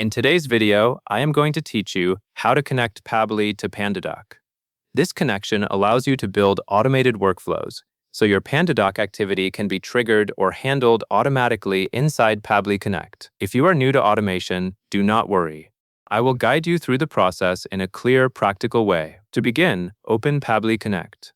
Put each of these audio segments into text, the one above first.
In today's video, I am going to teach you how to connect Pabbly to Pandadoc. This connection allows you to build automated workflows, so your Pandadoc activity can be triggered or handled automatically inside Pabbly Connect. If you are new to automation, do not worry. I will guide you through the process in a clear, practical way. To begin, open Pabbly Connect.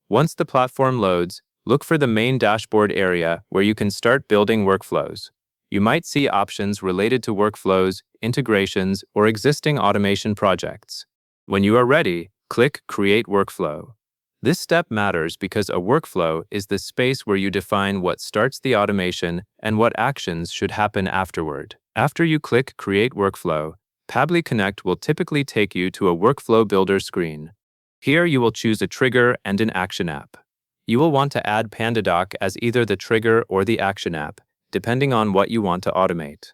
Once the platform loads, look for the main dashboard area where you can start building workflows. You might see options related to workflows, integrations, or existing automation projects. When you are ready, click Create Workflow. This step matters because a workflow is the space where you define what starts the automation and what actions should happen afterward. After you click Create Workflow, Pabbly Connect will typically take you to a Workflow Builder screen. Here you will choose a trigger and an action app. You will want to add Pandadoc as either the trigger or the action app, depending on what you want to automate.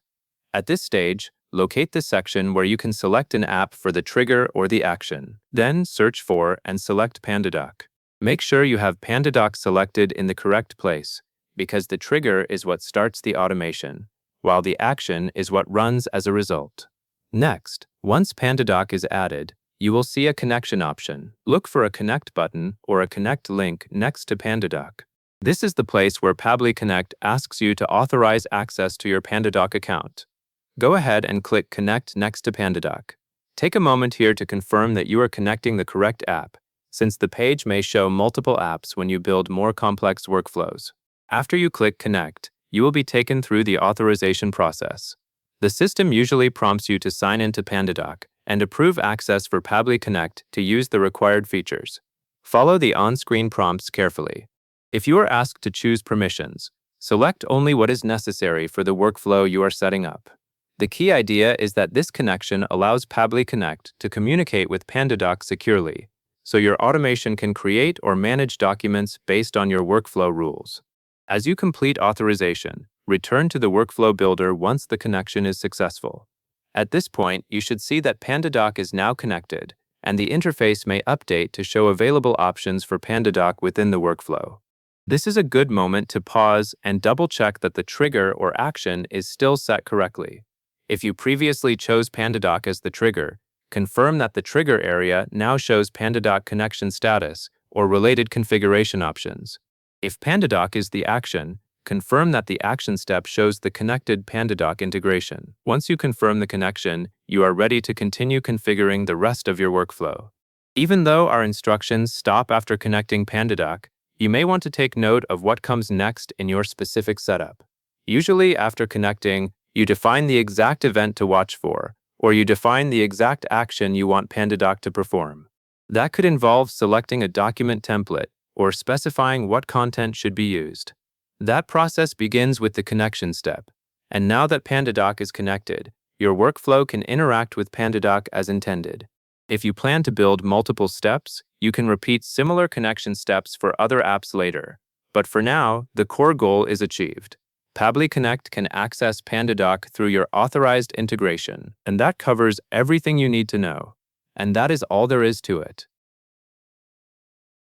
At this stage, locate the section where you can select an app for the trigger or the action. Then search for and select Pandadoc. Make sure you have Pandadoc selected in the correct place, because the trigger is what starts the automation, while the action is what runs as a result. Next, once Pandadoc is added, you will see a connection option. Look for a Connect button or a Connect link next to Pandadoc. This is the place where Pabbly Connect asks you to authorize access to your Pandadoc account. Go ahead and click Connect next to Pandadoc. Take a moment here to confirm that you are connecting the correct app, since the page may show multiple apps when you build more complex workflows. After you click Connect, you will be taken through the authorization process. The system usually prompts you to sign into Pandadoc and approve access for Pabbly Connect to use the required features. Follow the on-screen prompts carefully. If you are asked to choose permissions, select only what is necessary for the workflow you are setting up. The key idea is that this connection allows Pabbly Connect to communicate with Pandadoc securely, so your automation can create or manage documents based on your workflow rules. As you complete authorization, return to the Workflow Builder once the connection is successful. At this point, you should see that Pandadoc is now connected, and the interface may update to show available options for Pandadoc within the workflow. This is a good moment to pause and double-check that the trigger or action is still set correctly. If you previously chose Pandadoc as the trigger, confirm that the trigger area now shows Pandadoc connection status or related configuration options. If Pandadoc is the action, confirm that the action step shows the connected Pandadoc integration. Once you confirm the connection, you are ready to continue configuring the rest of your workflow. Even though our instructions stop after connecting Pandadoc, you may want to take note of what comes next in your specific setup. Usually, after connecting, you define the exact event to watch for, or you define the exact action you want Pandadoc to perform. That could involve selecting a document template or specifying what content should be used. That process begins with the connection step, and now that Pandadoc is connected, your workflow can interact with Pandadoc as intended. If you plan to build multiple steps, you can repeat similar connection steps for other apps later. But for now, the core goal is achieved. Pabbly Connect can access Pandadoc through your authorized integration, and that covers everything you need to know. And that is all there is to it.